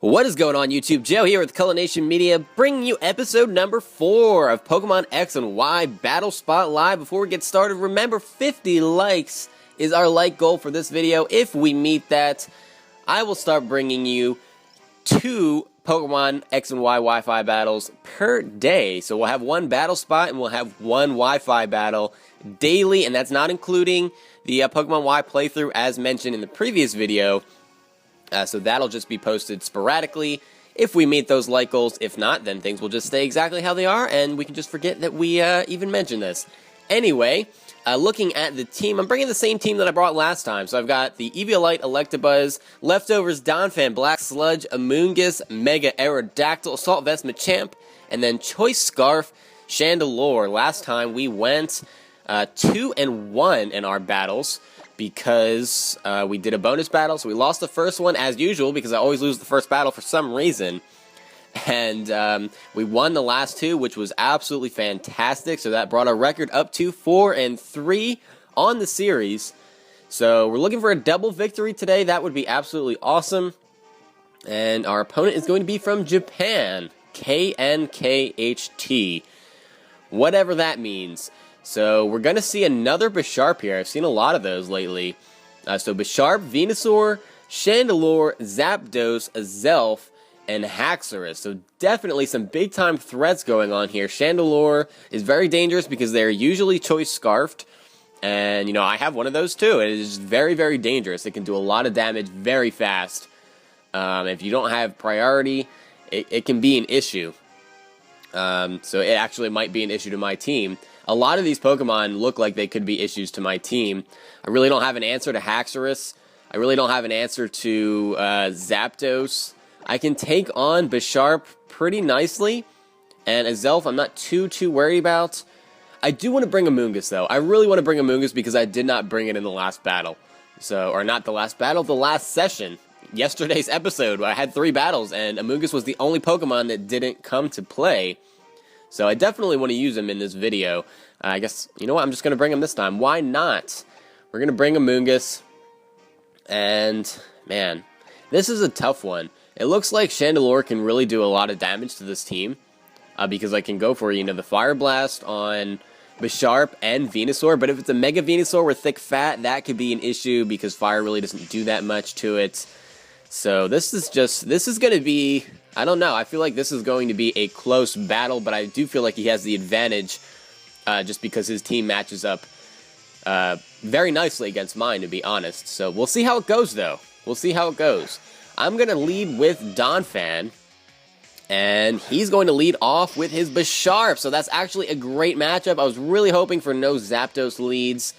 What is going on, YouTube? Joe here with Culination Media, bringing you episode number 4 of Pokemon X and Y Battle Spot Live. Before we get started, remember 50 likes is our like goal for this video. If we meet that, I will start bringing you 2 Pokemon X and Y Wi-Fi battles per day. So we'll have 1 battle spot and we'll have 1 Wi-Fi battle daily, and that's not including the Pokemon Y playthrough as mentioned in the previous video. So that'll just be posted sporadically if we meet those like goals. If not, then things will just stay exactly how they are, and we can just forget that we even mentioned this. Anyway, looking at the team, I'm bringing the same team that I brought last time. So I've got the Eviolite Electabuzz, Leftovers, Donphan, Black Sludge, Amoonguss, Mega Aerodactyl, Assault Vest Machamp, and then Choice Scarf, Chandelure. Last time we went 2-1 in our battles, because we did a bonus battle, so we lost the first one as usual, because I always lose the first battle for some reason. And we won the last 2, which was absolutely fantastic, so that brought our record up to 4-3 on the series. So we're looking for a double victory today. That would be absolutely awesome. And our opponent is going to be from Japan, KNKHT, whatever that means. So we're going to see another Bisharp here. I've seen a lot of those lately. So Bisharp, Venusaur, Chandelure, Zapdos, Azelf, and Haxorus. So definitely some big-time threats going on here. Chandelure is very dangerous because they're usually Choice Scarfed. And, you know, I have one of those too. It is very, very dangerous. It can do a lot of damage very fast. If you don't have priority, it can be an issue. So it actually might be an issue to my team. A lot of these Pokemon look like they could be issues to my team. I really don't have an answer to Haxorus. I really don't have an answer to Zapdos. I can take on Bisharp pretty nicely. And Azelf I'm not too worried about. I do want to bring Amoonguss, though. I really want to bring Amoonguss because I did not bring it in the last battle. So, or not the last battle, the last session. Yesterday's episode, I had 3 battles, and Amoonguss was the only Pokemon that didn't come to play. So I definitely want to use him in this video. I guess, you know what, I'm just going to bring him this time. Why not? We're going to bring Amoonguss. And, man, this is a tough one. It looks like Chandelure can really do a lot of damage to this team. Because I can go for, you know, the Fire Blast on Bisharp and Venusaur. But if it's a Mega Venusaur with thick fat, that could be an issue because fire really doesn't do that much to it. So this is going to be, I don't know, I feel like this is going to be a close battle, but I do feel like he has the advantage just because his team matches up very nicely against mine, to be honest. So we'll see how it goes, though. We'll see how it goes. I'm going to lead with Donphan, and he's going to lead off with his Bisharp, so that's actually a great matchup. I was really hoping for no Zapdos leads,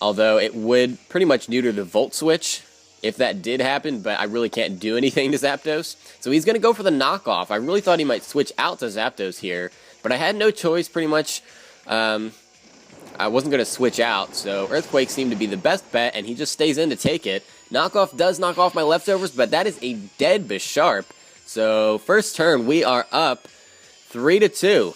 although it would pretty much neuter the Volt Switch if that did happen, but I really can't do anything to Zapdos. So he's going to go for the knockoff. I really thought he might switch out to Zapdos here, but I had no choice pretty much. I wasn't going to switch out, so Earthquake seemed to be the best bet, and he just stays in to take it. Knockoff does knock off my Leftovers, but that is a dead Bisharp. So first turn, we are up 3-2,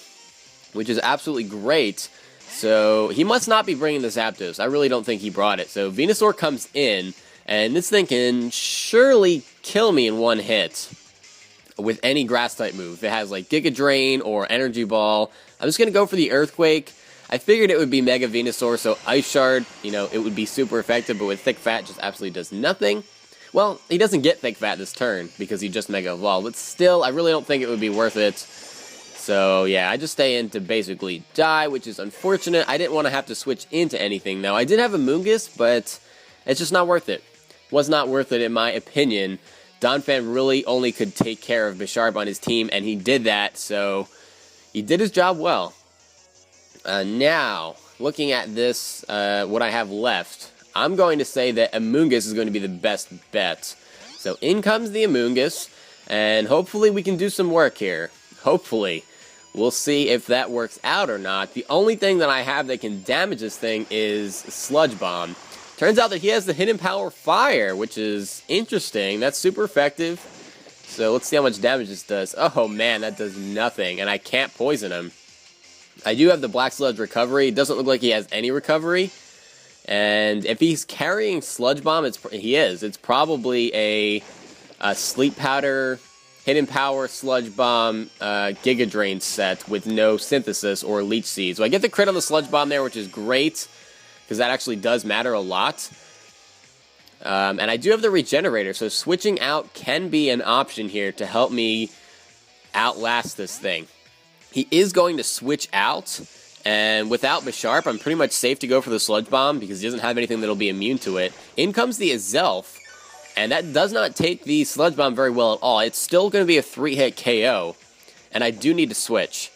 which is absolutely great. So he must not be bringing the Zapdos. I really don't think he brought it. So Venusaur comes in, and this thing can surely kill me in one hit with any Grass-type move. If it has, like, Giga Drain or Energy Ball, I'm just going to go for the Earthquake. I figured it would be Mega Venusaur, so Ice Shard, you know, it would be super effective, but with Thick Fat, just absolutely does nothing. Well, he doesn't get Thick Fat this turn, because he just Mega Evolved, but still, I really don't think it would be worth it. So, yeah, I just stay in to basically die, which is unfortunate. I didn't want to have to switch into anything, though. I did have a Amoonguss, but it's just not worth it. Was not worth it in my opinion. Donphan really only could take care of Bisharp on his team, and he did that, so he did his job well. Now, looking at this, what I have left, I'm going to say that Amoonguss is going to be the best bet. So in comes the Amoonguss, and hopefully we can do some work here. Hopefully. We'll see if that works out or not. The only thing that I have that can damage this thing is Sludge Bomb. Turns out that he has the Hidden Power Fire, which is interesting. That's super effective. So let's see how much damage this does. Oh man, that does nothing, and I can't poison him. I do have the Black Sludge recovery. It doesn't look like he has any recovery. And if he's carrying Sludge Bomb, he is. It's probably a Sleep Powder, Hidden Power, Sludge Bomb, Giga Drain set with no Synthesis or Leech Seed. So I get the crit on the Sludge Bomb there, which is great, because that actually does matter a lot. And I do have the Regenerator, so switching out can be an option here to help me outlast this thing. He is going to switch out, and without Bisharp, I'm pretty much safe to go for the Sludge Bomb, because he doesn't have anything that'll be immune to it. In comes the Azelf, and that does not take the Sludge Bomb very well at all. It's still going to be a 3-hit KO, and I do need to switch,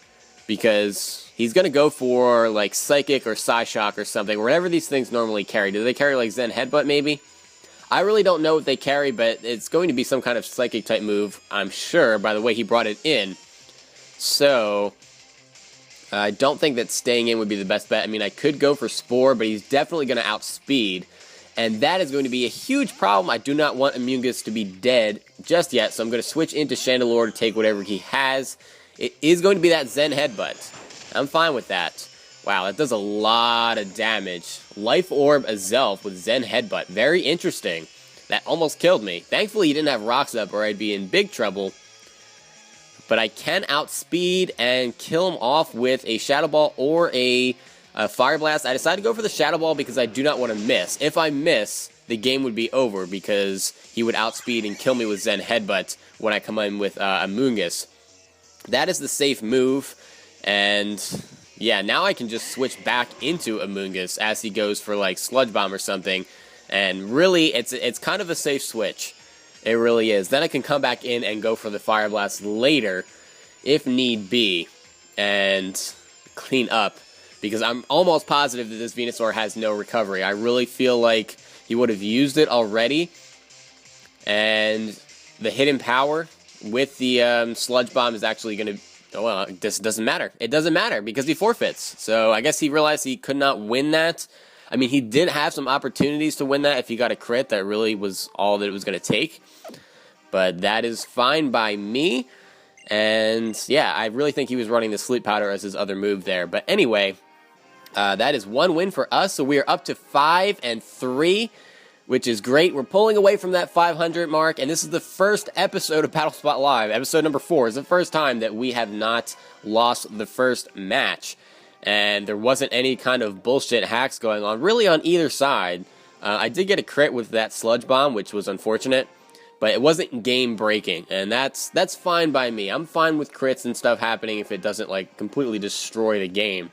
because he's going to go for, like, Psychic or Psyshock or something, whatever these things normally carry. Do they carry, like, Zen Headbutt, maybe? I really don't know what they carry, but it's going to be some kind of Psychic-type move, I'm sure, by the way he brought it in. So, I don't think that staying in would be the best bet. I mean, I could go for Spore, but he's definitely going to outspeed. And that is going to be a huge problem. I do not want Amoonguss to be dead just yet, so I'm going to switch into Chandelure to take whatever he has. It is going to be that Zen Headbutt. I'm fine with that. Wow, that does a lot of damage. Life Orb Azelf with Zen Headbutt. Very interesting. That almost killed me. Thankfully, he didn't have Rocks up, or I'd be in big trouble. But I can outspeed and kill him off with a Shadow Ball or a Fire Blast. I decided to go for the Shadow Ball because I do not want to miss. If I miss, the game would be over because he would outspeed and kill me with Zen Headbutt when I come in with Amoonguss. That is the safe move, and yeah, now I can just switch back into Amoonguss as he goes for like Sludge Bomb or something, and really, it's kind of a safe switch. It really is. Then I can come back in and go for the Fire Blast later, if need be, and clean up. Because I'm almost positive that this Venusaur has no recovery. I really feel like he would have used it already. And the Hidden Power with the Sludge Bomb is actually going to... Oh, well, this doesn't matter. It doesn't matter because he forfeits. So I guess he realized he could not win that. I mean, he did have some opportunities to win that if he got a crit. That really was all that it was going to take. But that is fine by me. And yeah, I really think he was running the Sleep Powder as his other move there. But anyway... that is one win for us, so we are up to 5-3, which is great. We're pulling away from that 500 mark, and this is the first episode of Battle Spot Live. Episode number 4 is the first time that we have not lost the first match, and there wasn't any kind of bullshit hacks going on, really on either side. I did get a crit with that Sludge Bomb, which was unfortunate, but it wasn't game-breaking, and that's fine by me. I'm fine with crits and stuff happening if it doesn't, like, completely destroy the game.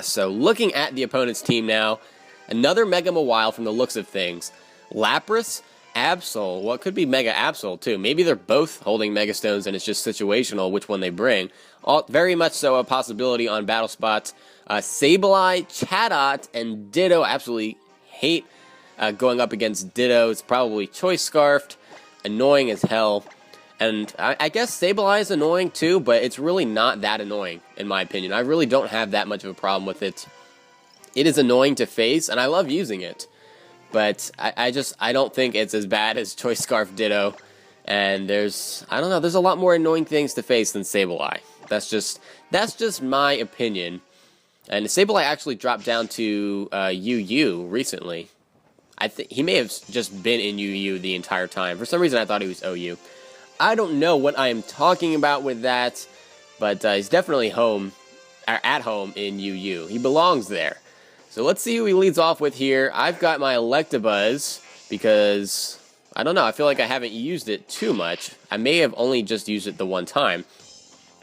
So looking at the opponent's team now, another Mega Mawile from the looks of things. Lapras, Absol, what could be Mega Absol too. Maybe they're both holding Mega Stones and it's just situational which one they bring. Very much so a possibility on Battle Spot. Sableye, Chatot, and Ditto. Absolutely hate going up against Ditto. It's probably Choice Scarfed, annoying as hell. And I guess Sableye is annoying too, but it's really not that annoying, in my opinion. I really don't have that much of a problem with it. It is annoying to face, and I love using it. But I don't think it's as bad as Choice Scarf Ditto. And there's a lot more annoying things to face than Sableye. That's just my opinion. And Sableye actually dropped down to UU recently. I think he may have just been in UU the entire time. For some reason, I thought he was OU. I don't know what I am talking about with that, but he's definitely at home in UU. He belongs there. So let's see who he leads off with here. I've got my Electabuzz because, I don't know, I feel like I haven't used it too much. I may have only just used it the one time.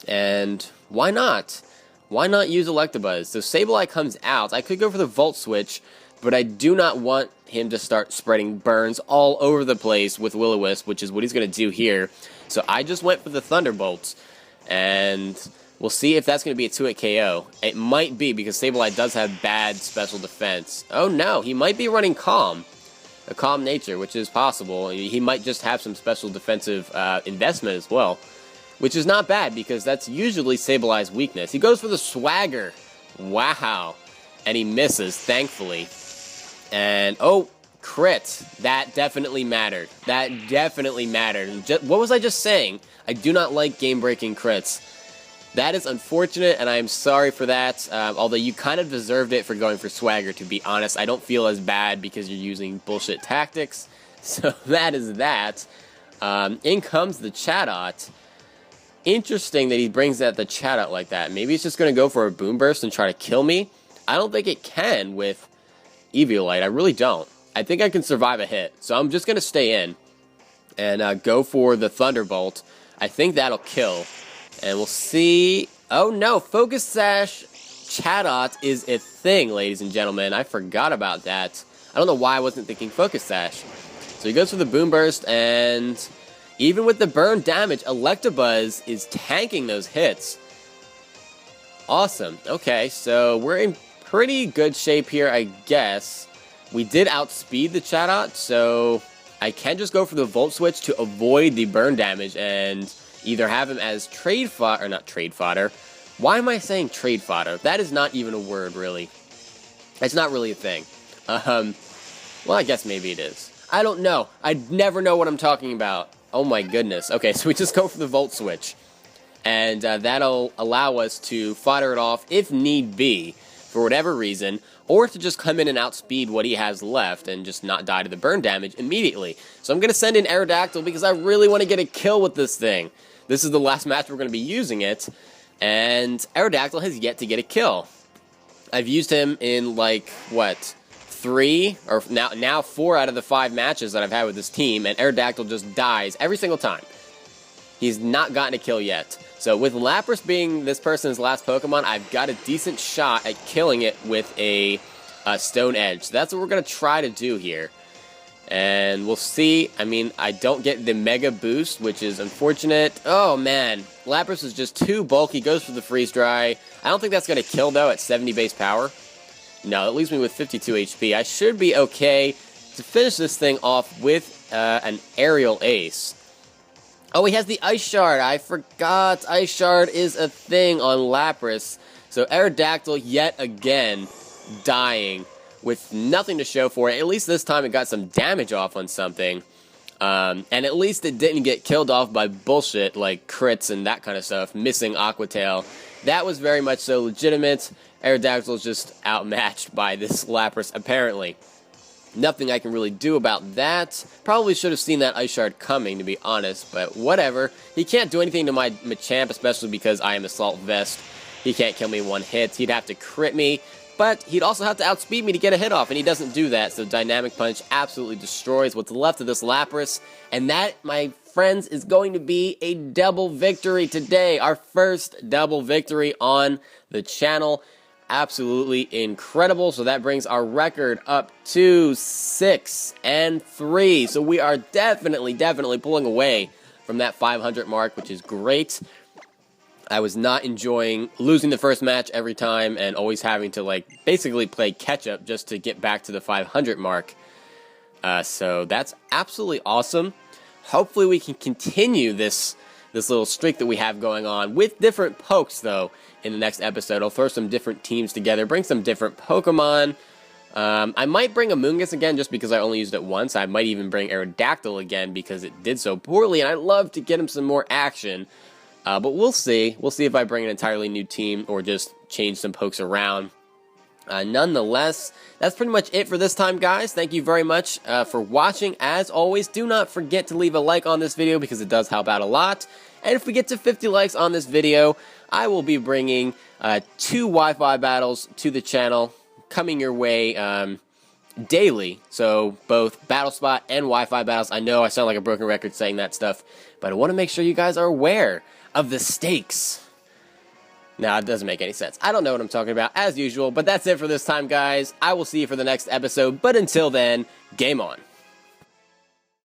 And why not? Why not use Electabuzz? So Sableye comes out. I could go for the Volt Switch, but I do not want him to start spreading burns all over the place with Will-O-Wisp, which is what he's going to do here. So I just went for the Thunderbolts, and we'll see if that's going to be a 2-hit KO. It might be, because Sableye does have bad special defense. Oh no, he might be running Calm. A Calm Nature, which is possible. He might just have some special defensive investment as well, which is not bad, because that's usually Sableye's weakness. He goes for the Swagger. Wow. And he misses, thankfully. And, oh, crit. That definitely mattered. That definitely mattered. And what was I just saying? I do not like game-breaking crits. That is unfortunate, and I am sorry for that. Although you kind of deserved it for going for Swagger, to be honest. I don't feel as bad because you're using bullshit tactics. So that is that. In comes the Chatot. Interesting that he brings out the Chatot like that. Maybe it's just going to go for a Boom Burst and try to kill me. I don't think it can with Eviolite. I really don't. I think I can survive a hit. So I'm just going to stay in and go for the Thunderbolt. I think that'll kill. And we'll see. Oh no, Focus Sash Chatot is a thing, ladies and gentlemen. I forgot about that. I don't know why I wasn't thinking Focus Sash. So he goes for the Boom Burst, and even with the burn damage, Electabuzz is tanking those hits. Awesome. Okay, so we're in pretty good shape here, I guess. We did outspeed the Chatot, so I can just go for the Volt Switch to avoid the burn damage and either have him as trade fodder, or not trade fodder. Why am I saying trade fodder? That is not even a word, really. It's not really a thing. Well, I guess maybe it is. I don't know. I never know what I'm talking about. Oh my goodness. Okay, so we just go for the Volt Switch. And that'll allow us to fodder it off if need be, for whatever reason, or to just come in and outspeed what he has left and just not die to the burn damage immediately. So I'm going to send in Aerodactyl because I really want to get a kill with this thing. This is the last match we're going to be using it, and Aerodactyl has yet to get a kill. I've used him in, like, what, 3 or now 4 out of the 5 matches that I've had with this team, and Aerodactyl just dies every single time. He's not gotten a kill yet. So with Lapras being this person's last Pokemon, I've got a decent shot at killing it with a Stone Edge. So that's what we're going to try to do here. And we'll see. I mean, I don't get the Mega Boost, which is unfortunate. Oh, man. Lapras is just too bulky. Goes for the Freeze Dry. I don't think that's going to kill, though, at 70 base power. No, it leaves me with 52 HP. I should be okay to finish this thing off with an Aerial Ace. Oh, he has the Ice Shard. I forgot Ice Shard is a thing on Lapras. So Aerodactyl, yet again, dying with nothing to show for it. At least this time it got some damage off on something. And at least it didn't get killed off by bullshit like crits and that kind of stuff, missing Aqua Tail. That was very much so legitimate. Aerodactyl is just outmatched by this Lapras, apparently. Nothing I can really do about that. Probably should have seen that Ice Shard coming, to be honest, but whatever. He can't do anything to my Machamp, especially because I am Assault Vest. He can't kill me in one hit. He'd have to crit me, but he'd also have to outspeed me to get a hit off, and he doesn't do that, so Dynamic Punch absolutely destroys what's left of this Lapras, and that, my friends, is going to be a double victory today. Our first double victory on the channel. Absolutely incredible. So that brings our record up to 6-3. So we are definitely pulling away from that 500 mark, which is great. I was not enjoying losing the first match every time and always having to, like, basically play catch up just to get back to the 500 mark. So that's absolutely awesome. Hopefully we can continue this little streak that we have going on with different pokes, though. In the next episode, I'll throw some different teams together, bring some different Pokemon. I might bring Amoonguss again just because I only used it once. I might even bring Aerodactyl again because it did so poorly, and I'd love to get him some more action. But we'll see. We'll see if I bring an entirely new team or just change some pokes around. Nonetheless, that's pretty much it for this time, guys. Thank you very much for watching. As always, do not forget to leave a like on this video because it does help out a lot. And if we get to 50 likes on this video, I will be bringing 2 Wi-Fi battles to the channel coming your way daily. So both Battle Spot and Wi-Fi battles. I know I sound like a broken record saying that stuff, but I want to make sure you guys are aware of the stakes. No, it doesn't make any sense. I don't know what I'm talking about, as usual, but that's it for this time, guys. I will see you for the next episode, but until then, game on.